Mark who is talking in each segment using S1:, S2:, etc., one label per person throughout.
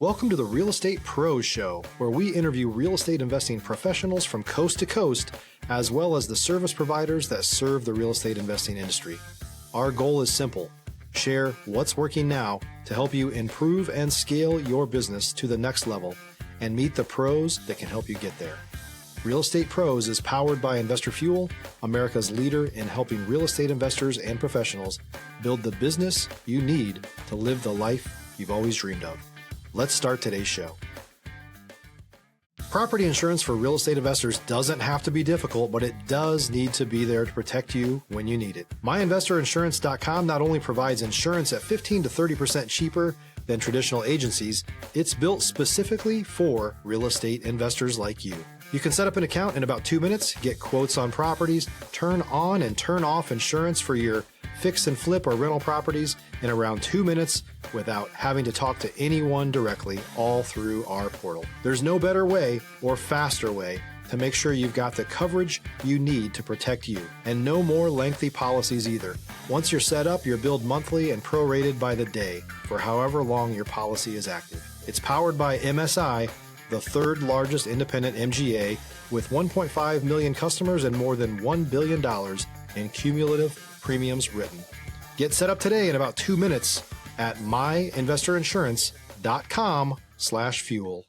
S1: Welcome to the Real Estate Pros Show, where we interview real estate investing professionals from coast to coast, as well as the service providers that serve the real estate investing industry. Our goal is simple: share what's working now to help you improve and scale your business to the next level and meet the pros that can help you get there. Real Estate Pros is powered by Investor Fuel, America's leader in helping real estate investors and professionals build the business you need to live the life you've always dreamed of. Let's start today's show. Property insurance for real estate investors doesn't have to be difficult, but it does need to be there to protect you when you need it. MyInvestorInsurance.com not only provides insurance at 15 to 30% cheaper than traditional agencies, it's built specifically for real estate investors like you. You can set up an account in about 2 minutes, get quotes on properties, turn on and turn off insurance for your fix and flip or rental properties in around 2 minutes without having to talk to anyone directly, all through our portal. There's no better way or faster way to make sure you've got the coverage you need to protect you, and no more lengthy policies either. Once you're set up, you're billed monthly and prorated by the day for however long your policy is active. It's powered by MSI, the third largest independent MGA, with 1.5 million customers and more than $1 billion in cumulative premiums written. Get set up today in about 2 minutes at myinvestorinsurance.com/fuel.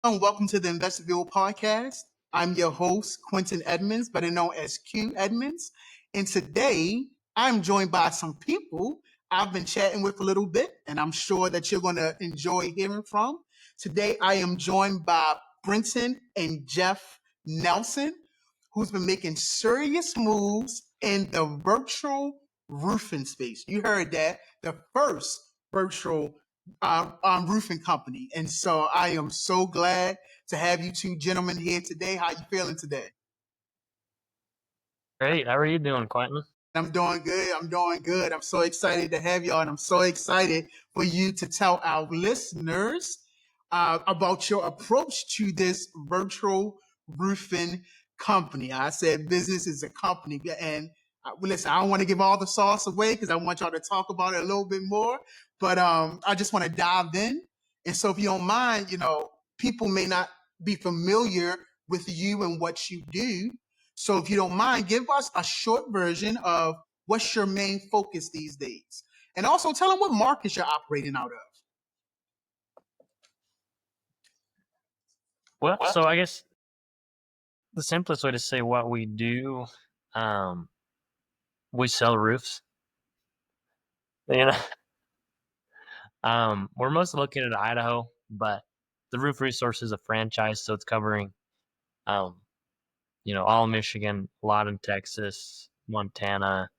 S2: Welcome to the Investor Fuel Podcast. I'm your host, Quentin Edmonds, better known as Q Edmonds. And today I'm joined by some people I've been chatting with a little bit, and I'm sure that you're going to enjoy hearing from. Today I am joined by Brenton and Jeff Nelson, who's been making serious moves in the virtual roofing space. You heard that, the first virtual roofing company. And so I am so glad to have you two gentlemen here today. How you feeling today?
S3: Great. How are you doing, Quentin?
S2: I'm doing good. I'm so excited to have y'all, and I'm so excited for you to tell our listeners about your approach to this virtual roofing company. I said business is a company, and listen, I don't want to give all the sauce away because I want y'all to talk about it a little bit more, but I just want to dive in. And so if you don't mind, people may not be familiar with you and what you do. So if you don't mind, give us a short version of what's your main focus these days. And also tell them what markets you're operating out of.
S3: Well, so I guess the simplest way to say what we do, we sell roofs. We're mostly located in Idaho, but the Roof Resource is a franchise, so it's covering, all of Michigan, a lot in Texas, Montana,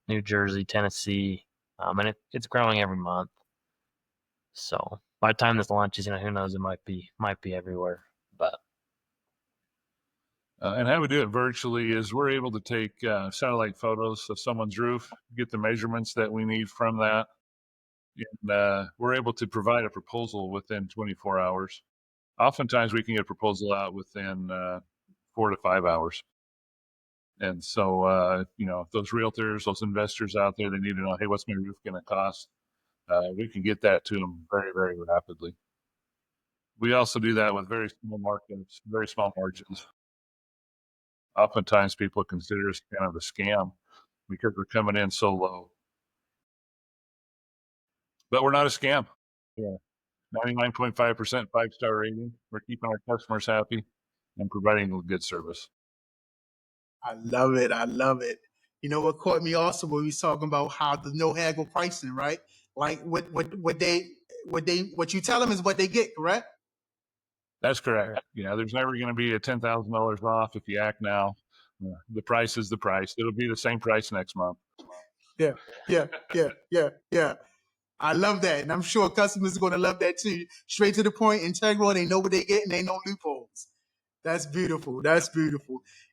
S3: New Jersey, Tennessee, and it's growing every month. So by the time this launches, who knows, it might be everywhere, but.
S4: And how we do it virtually is we're able to take satellite photos of someone's roof, get the measurements that we need from that, and we're able to provide a proposal within 24 hours. Oftentimes we can get a proposal out within 4 to 5 hours. And so, those realtors, those investors out there, they need to know, hey, what's my roof going to cost? We can get that to them very, very rapidly. We also do that with very small markets, very small margins. Oftentimes people consider us kind of a scam because we're coming in so low. But we're not a scam. Yeah. 99.5% 5-star rating. We're keeping our customers happy and providing a good service.
S2: I love it. You know what caught me also when we was talking about how the no haggle pricing, right? Like what you tell them is what they get, correct?
S4: That's correct. There's never going to be a $10,000 off if you act now. The price is the price. It'll be the same price next month.
S2: Yeah. I love that. And I'm sure customers are going to love that too. Straight to the point, integral, they know what they get and they know loopholes. That's beautiful.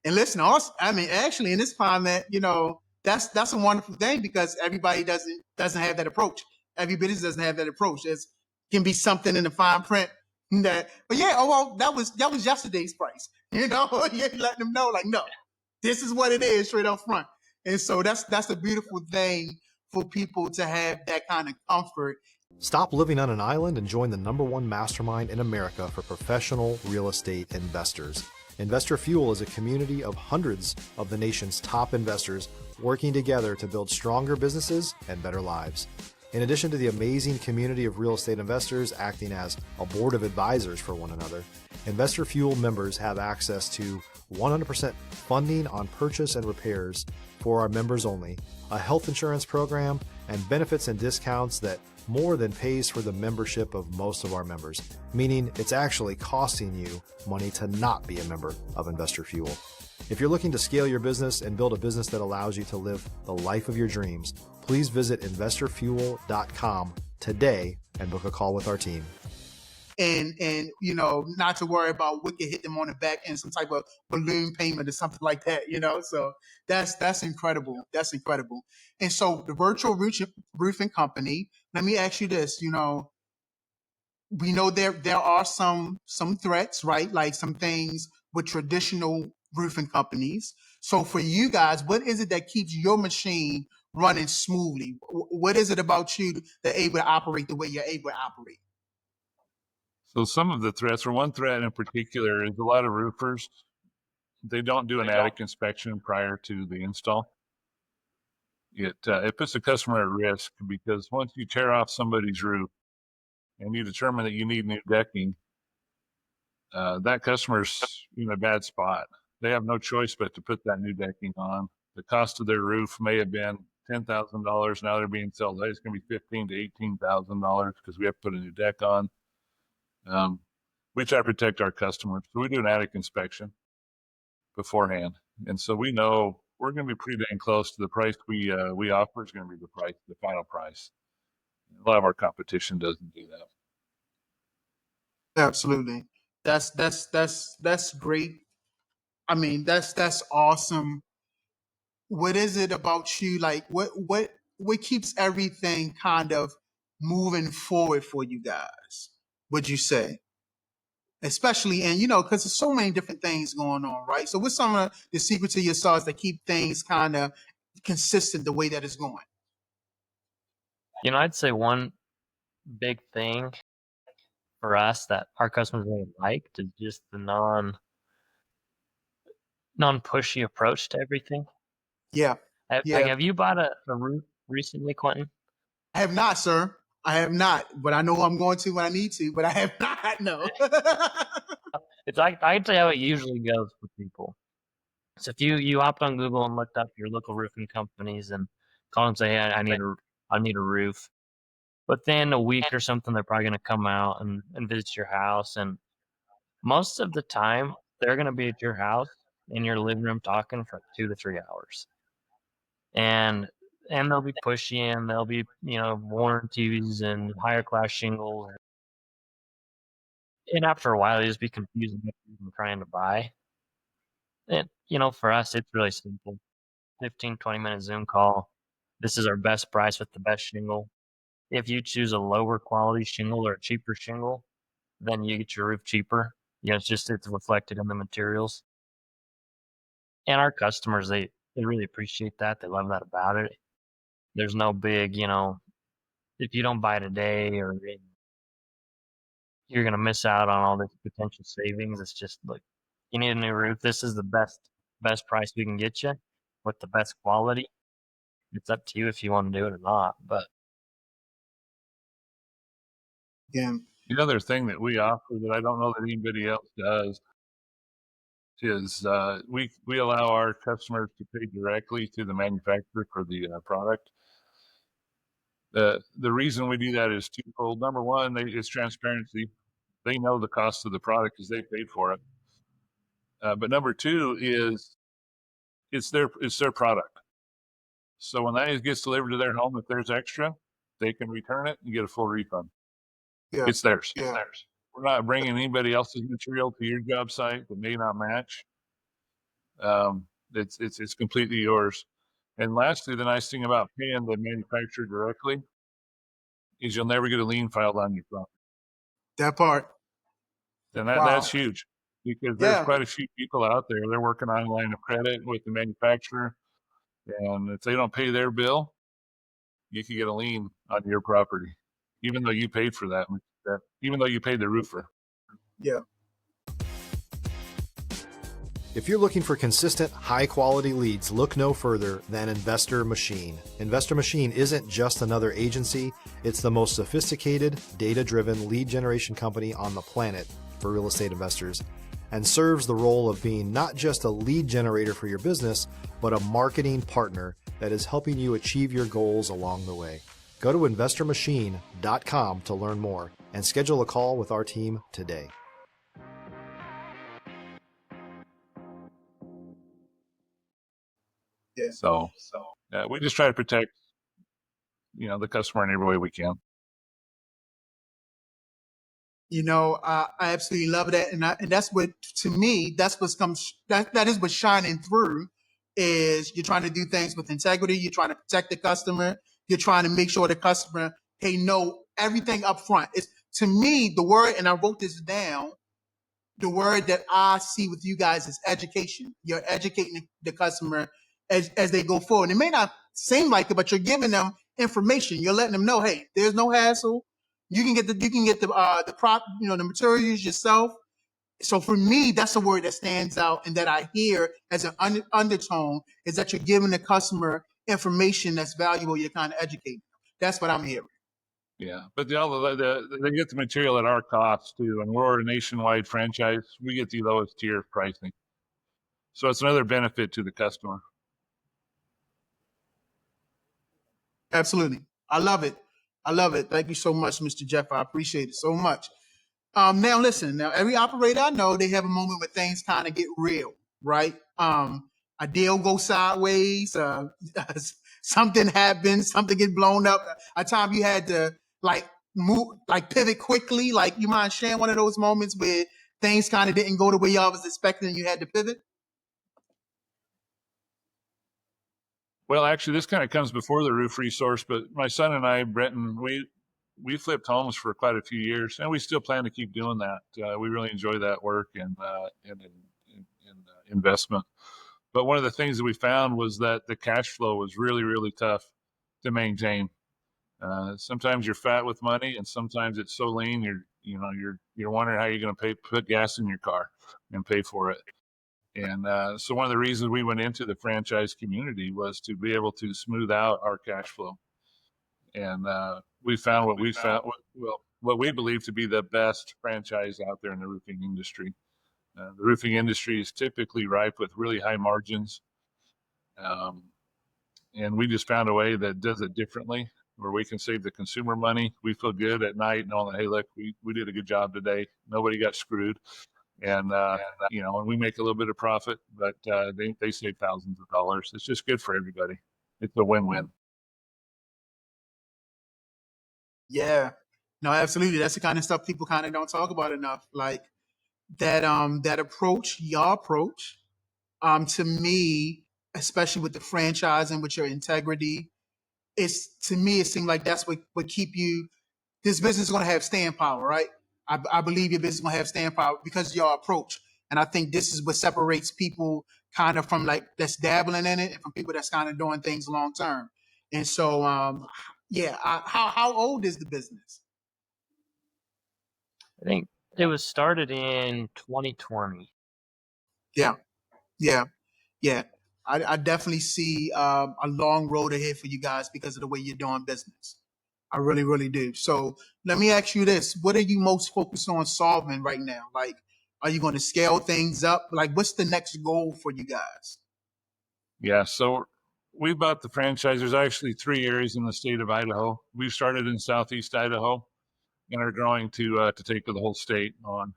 S2: And listen, also, actually in this climate, that's a wonderful thing because everybody doesn't have that approach. Every business doesn't have that approach. There can be something in the fine print that was yesterday's price. You're letting them know, like, no, this is what it is straight up front. And so that's a beautiful thing for people to have that kind of comfort
S1: Stop living on an island and join the #1 mastermind in America for professional real estate investors. Investor Fuel is a community of hundreds of the nation's top investors working together to build stronger businesses and better lives. In addition to the amazing community of real estate investors acting as a board of advisors for one another, Investor Fuel members have access to 100% funding on purchase and repairs for our members only, a health insurance program, and benefits and discounts that more than pays for the membership of most of our members, meaning it's actually costing you money to not be a member of Investor Fuel. If you're looking to scale your business and build a business that allows you to live the life of your dreams, please visit investorfuel.com today and book a call with our team.
S2: And not to worry about what could hit them on the back and some type of balloon payment or something like that, so that's incredible. That's incredible. And so the virtual roofing company, let me ask you this, we know there are some threats, right? Like some things with traditional roofing companies. So for you guys, what is it that keeps your machine running smoothly? What is it about you that able to operate the way you're able to operate?
S4: So some of the threats, or one threat in particular, is a lot of roofers, they don't do an attic inspection prior to the install. It puts the customer at risk because once you tear off somebody's roof and you determine that you need new decking, that customer's in a bad spot. They have no choice but to put that new decking on. The cost of their roof may have been $10,000. Now they're being sold. It's going to be $15,000 to $18,000 because we have to put a new deck on. We try to protect our customers. So we do an attic inspection beforehand. And so we know we're going to be pretty dang close to the price we offer is going to be the final price. A lot of our competition doesn't do that.
S2: Absolutely. That's great. I mean, that's awesome. What is it about you? Like what keeps everything kind of moving forward for you guys, would you say? Especially, and because there's so many different things going on, right? So what's some of the secrets to your sauce that keep things kind of consistent the way that it's going?
S3: I'd say one big thing for us that our customers really liked is just the non-pushy approach to everything.
S2: Yeah.
S3: Like, have you bought a roof recently, Quentin?
S2: I have not, sir. I have not, but I know I'm going to when I need to, but I have not, no.
S3: It's like, I can tell you how it usually goes for people. So if you hopped on Google and looked up your local roofing companies and called and say, hey, I need a roof. But then a week or something, they're probably going to come out and visit your house. And most of the time, they're going to be at your house in your living room talking for 2 to 3 hours. And they'll be pushy and they'll be, warranties and higher class shingles. And after a while, they just be confused what you're trying to buy. And, for us, it's really simple. 15, 20-minute Zoom call. This is our best price with the best shingle. If you choose a lower quality shingle or a cheaper shingle, then you get your roof cheaper. It's reflected in the materials. And our customers, they really appreciate that. They love that about it. There's no big, if you don't buy today or you're going to miss out on all this potential savings. It's just like, you need a new roof. This is the best price we can get you with the best quality. It's up to you if you want to do it or not. But
S2: yeah.
S4: The other thing that we offer that I don't know that anybody else does is we allow our customers to pay directly to the manufacturer for the product. The reason we do that is twofold. Number one, it's transparency. They know the cost of the product because they paid for it. But number two is it's their product. So when that gets delivered to their home, if there's extra, they can return it and get a full refund.
S2: Yeah.
S4: It's theirs.
S2: Yeah.
S4: It's theirs. We're not bringing anybody else's material to your job site that may not match. It's completely yours. And lastly, the nice thing about paying the manufacturer directly is you'll never get a lien filed on your property.
S2: That part.
S4: And that's huge because there's quite a few people out there. They're working on a line of credit with the manufacturer. And if they don't pay their bill, you can get a lien on your property. even though you paid for that, even though you paid the roofer.
S2: Yeah.
S1: If you're looking for consistent, high-quality leads, look no further than Investor Machine. Investor Machine isn't just another agency. It's the most sophisticated, data-driven lead generation company on the planet for real estate investors, and serves the role of being not just a lead generator for your business, but a marketing partner that is helping you achieve your goals along the way. Go to investormachine.com to learn more and schedule a call with our team today.
S2: Yeah.
S4: So we just try to protect, the customer in every way we can.
S2: I absolutely love that, and that's what, to me, that is what's shining through. Is you're trying to do things with integrity. You're trying to protect the customer. You're trying to make sure the customer, they know everything up front. It's, to me, the word, and I wrote this down. The word that I see with you guys is education. You're educating the customer as they go forward. It may not seem like it, but you're giving them information. You're letting them know, hey, there's no hassle. You can get the prop, the materials yourself. So for me, that's a word that stands out and that I hear as an undertone, is that you're giving the customer information that's valuable. You're kind of educating them. That's what I'm hearing.
S4: Yeah, but they get the material at our cost too, and we're a nationwide franchise. We get the lowest tier pricing, so it's another benefit to the customer.
S2: Absolutely. I love it. Thank you so much, Mr. Jeff. I appreciate it so much. Now listen, every operator I know, they have a moment where things kind of get real, right? A deal goes sideways, something happens, something gets blown up. A time you had to move, pivot quickly. Like, you mind sharing one of those moments where things kind of didn't go the way y'all was expecting and you had to pivot?
S4: Well, actually, this kind of comes before the roof resource, but my son and I, Brenton, we flipped homes for quite a few years, and we still plan to keep doing that. We really enjoy that work and investment. But one of the things that we found was that the cash flow was really, really tough to maintain. Sometimes you're fat with money, and sometimes it's so lean you're wondering how you're going to put gas in your car and pay for it. And so one of the reasons we went into the franchise community was to be able to smooth out our cash flow. And we found what we believe to be the best franchise out there in the roofing industry. The roofing industry is typically ripe with really high margins. And we just found a way that does it differently, where we can save the consumer money. We feel good at night knowing that, hey, look, we did a good job today. Nobody got screwed. And, and we make a little bit of profit, but they save thousands of dollars. It's just good for everybody. It's a win-win.
S2: Yeah, no, absolutely. That's the kind of stuff people kind of don't talk about enough. Like that approach, your approach, to me, especially with the franchise and with your integrity, to me, it seemed like that's what keep you. This business is going to have staying power, right? I believe your business is going to have staying power because of your approach. And I think this is what separates people kind of from that's dabbling in it and from people that's kind of doing things long term. And so, how old is the business?
S3: I think it was started in 2020.
S2: Yeah. I definitely see a long road ahead for you guys because of the way you're doing business. I really, really do. So let me ask you this. What are you most focused on solving right now? Like, are you going to scale things up? Like, what's the next goal for you guys?
S4: Yeah, so we bought the franchise. There's actually 3 areas in the state of Idaho. We've started in southeast Idaho and are growing to take to the whole state on.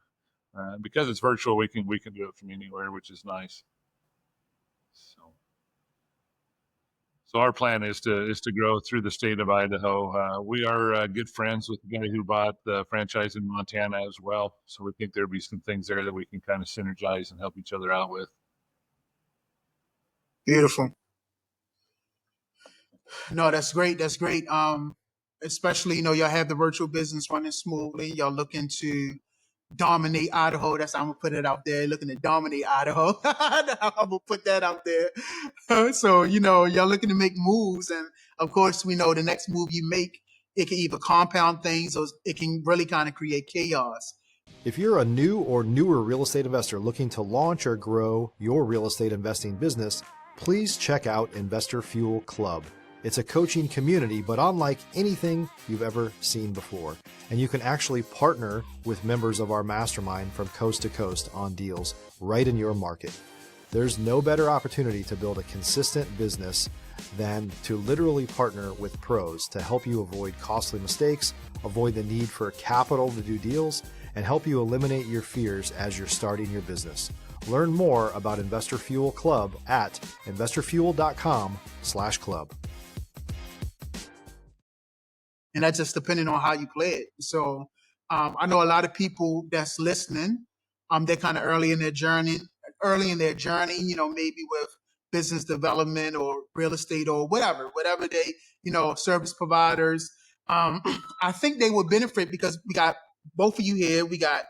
S4: Because it's virtual, we can do it from anywhere, which is nice. So our plan is to grow through the state of Idaho. We are good friends with the guy who bought the franchise in Montana as well. So we think there'll be some things there that we can kind of synergize and help each other out with.
S2: Beautiful. No, that's great. That's great. Especially, y'all have the virtual business running smoothly. Y'all looking to dominate Idaho. I'm gonna put it out there. Looking to dominate Idaho. I'm gonna put that out there. So, y'all looking to make moves, and of course, we know the next move you make it can either compound things or it can really kind of create chaos.
S1: If you're a new or newer real estate investor looking to launch or grow your real estate investing business, please check out Investor Fuel Club. It's a coaching community, but unlike anything you've ever seen before. And you can actually partner with members of our mastermind from coast to coast on deals right in your market. There's no better opportunity to build a consistent business than to literally partner with pros to help you avoid costly mistakes, avoid the need for capital to do deals, and help you eliminate your fears as you're starting your business. Learn more about Investor Fuel Club at investorfuel.com/club.
S2: And that's just depending on how you play it. So I know a lot of people that's listening, they're kind of early in their journey, maybe with business development or real estate or whatever they, service providers. I think they would benefit because we got both of you here. We got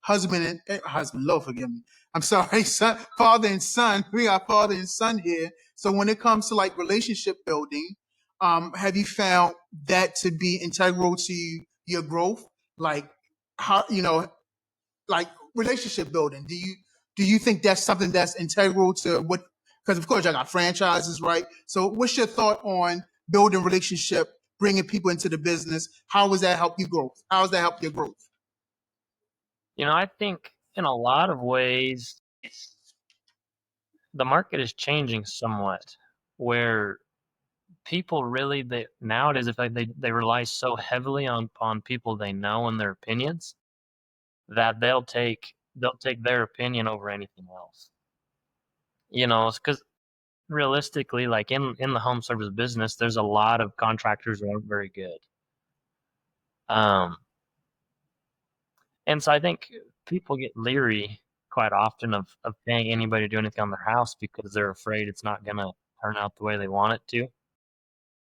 S2: Lord forgive me. I'm sorry, father and son. We got father and son here. So when it comes to like relationship building, have you found that to be integral to your growth? Like how, like relationship building. Do you think that's something that's integral to what? Because of course I got franchises, right? So what's your thought on building relationship, bringing people into the business? How does that help you grow? How does that help your growth?
S3: I think in a lot of ways, the market is changing somewhat, where people really nowadays, if they rely so heavily upon people they know and their opinions, that they'll take their opinion over anything else. Because realistically, like in the home service business, there's a lot of contractors who aren't very good. And so I think people get leery quite often of paying anybody to do anything on their house because they're afraid it's not going to turn out the way they want it to.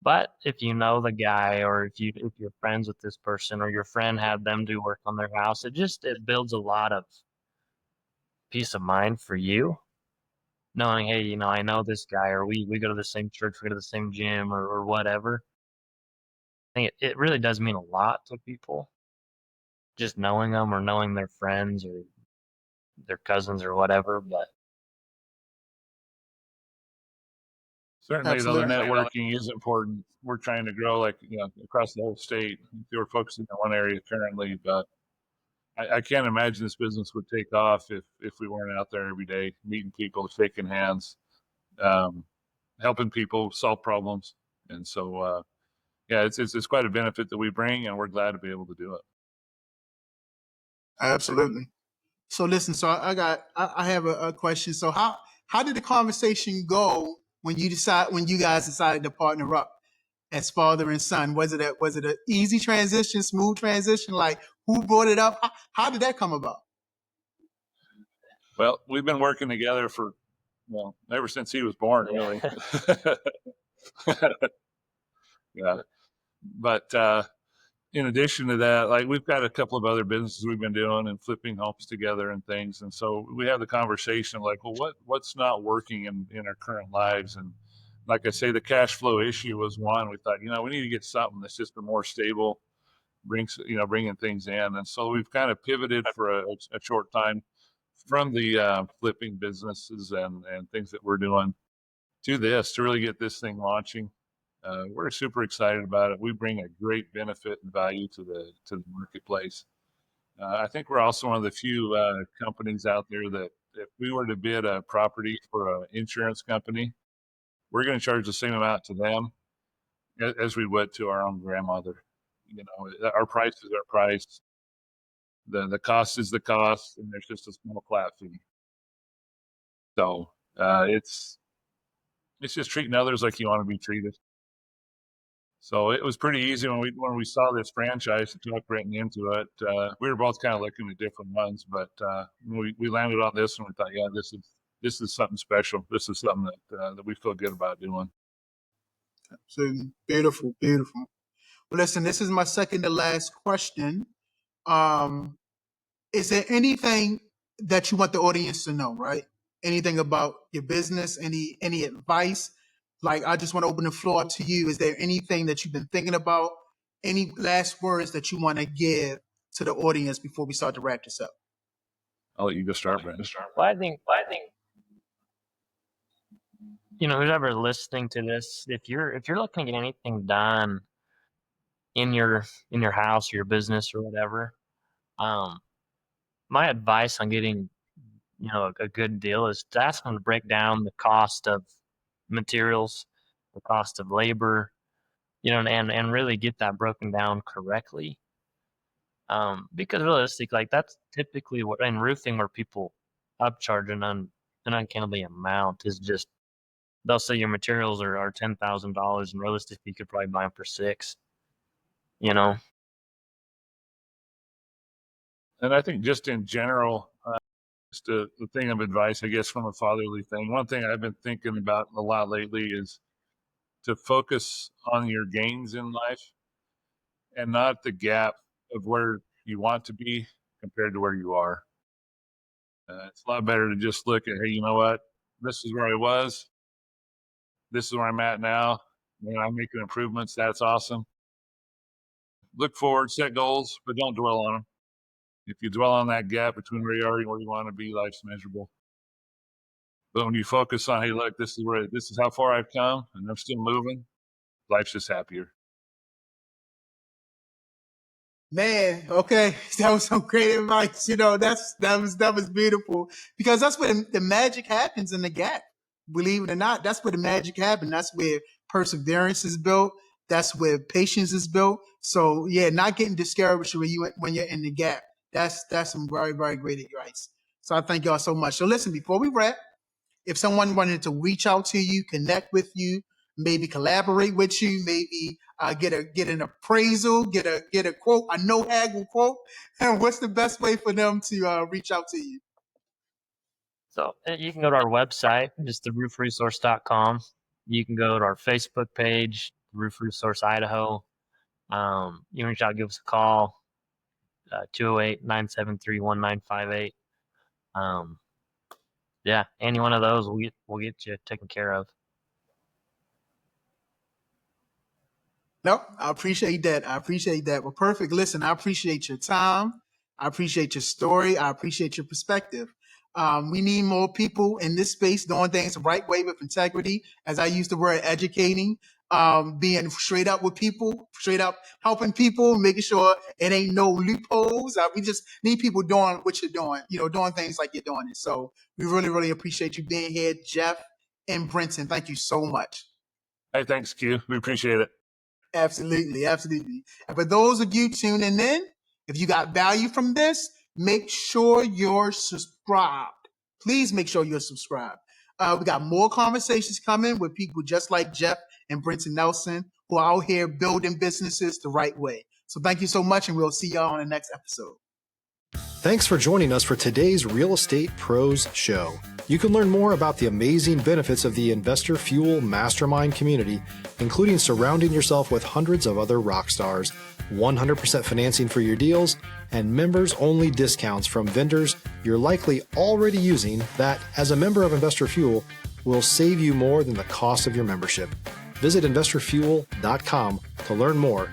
S3: But if you know the guy, or if you're friends with this person, or your friend had them do work on their house, it builds a lot of peace of mind for you, knowing, hey, I know this guy, or we go to the same church, we go to the same gym, or whatever. I think it really does mean a lot to people, just knowing them or knowing their friends or their cousins or whatever. But
S4: certainly, though, the
S2: Absolutely.
S4: networking is important. We're trying to grow across the whole state. We're focusing on one area currently, but I can't imagine this business would take off if we weren't out there every day, meeting people, shaking hands, helping people solve problems. And so, it's quite a benefit that we bring, and we're glad to be able to do it.
S2: Absolutely. So listen, so I have a question. So how did the conversation go when you guys decided to partner up as father and son? Was it an easy transition, smooth transition? Like who brought it up? How did that come about?
S4: Well, we've been working together ever since he was born, really. Yeah. But in addition to that, like we've got a couple of other businesses we've been doing and flipping homes together and things. And so we have the conversation like, well, what's not working in our current lives? And like I say, the cash flow issue was one. We thought, we need to get something that's just more stable, bringing things in. And so we've kind of pivoted for a short time from the flipping businesses and things that we're doing to this to really get this thing launching. We're super excited about it. We bring a great benefit and value to the marketplace. I think we're also one of the few companies out there that if we were to bid a property for an insurance company, we're going to charge the same amount to them as we would to our own grandmother. Our price is our price. The cost is the cost, and there's just a small flat fee. So it's just treating others like you want to be treated. So it was pretty easy when we saw this franchise to talk Brenton into it. We were both kind of looking at different ones, but we landed on this and we thought, yeah, this is something special. This is something that we feel good about doing.
S2: So beautiful. Well, listen, this is my second to last question. Is there anything that you want the audience to know, right? Anything about your business, any advice? Like, I just want to open the floor to you. Is there anything that you've been thinking about? any last words that you want to give to the audience before we start to wrap this up?
S4: I'll let you go start, Brenton.
S3: Well, I think, who's ever listening to this, if you're looking to get anything done in your house or your business or whatever, my advice on getting, a good deal is to ask them to break down the cost of materials, the cost of labor, and really get that broken down correctly. Because realistically, like that's typically what in roofing where people upcharge an uncannily amount is just they'll say your materials are $10,000 and realistically you could probably buy them for $6,000.
S4: And I think just in general, just a thing of advice, I guess, from a fatherly thing. One thing I've been thinking about a lot lately is to focus on your gains in life and not the gap of where you want to be compared to where you are. It's a lot better to just look at, hey, you know what? This is where I was. This is where I'm at now. I'm making improvements. That's awesome. Look forward, set goals, but don't dwell on them. If you dwell on that gap between where you are and where you want to be, life's miserable. But when you focus on, hey, look, this is how far I've come and I'm still moving, life's just happier.
S2: Man, okay, that was some great advice. That was beautiful, because that's where the magic happens in the gap. Believe it or not, that's where the magic happens. That's where perseverance is built. That's where patience is built. So yeah, not getting discouraged when you're in the gap. That's some very, very great advice. So I thank y'all so much. So listen, before we wrap, if someone wanted to reach out to you, connect with you, maybe collaborate with you, maybe get an appraisal, get a quote, a no haggle quote, and what's the best way for them to reach out to you?
S3: So you can go to our website, just theroofresource.com. You can go to our Facebook page, Roof Resource Idaho. You can reach out, give us a call, 208-973-1958. Yeah, any one of those, we'll get you taken care of.
S2: No, I appreciate that. Well, perfect. Listen, I appreciate your time. I appreciate your story. I appreciate your perspective. We need more people in this space doing things the right way with integrity. As I use the word educating, being straight up with people, straight up helping people, making sure it ain't no loopholes. We just need people doing what you're doing, doing things like you're doing it. So we really, really appreciate you being here, Jeff and Brenton. Thank you so much.
S4: Hey, thanks, Q. We appreciate it.
S2: Absolutely. And for those of you tuning in, if you got value from this, make sure you're subscribed. Please make sure you're subscribed. We got more conversations coming with people just like Jeff and Brenton Nelson, who are out here building businesses the right way. So thank you so much, and we'll see y'all on the next episode.
S1: Thanks for joining us for today's Real Estate Pros Show. You can learn more about the amazing benefits of the Investor Fuel Mastermind community, including surrounding yourself with hundreds of other rock stars, 100% financing for your deals, and members-only discounts from vendors you're likely already using that, as a member of Investor Fuel, will save you more than the cost of your membership. Visit investorfuel.com to learn more.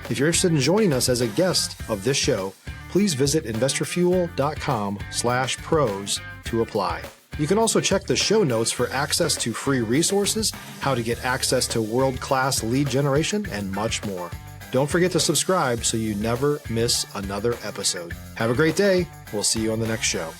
S1: If you're interested in joining us as a guest of this show, please visit investorfuel.com/pros to apply. You can also check the show notes for access to free resources, how to get access to world-class lead generation, and much more. Don't forget to subscribe so you never miss another episode. Have a great day. We'll see you on the next show.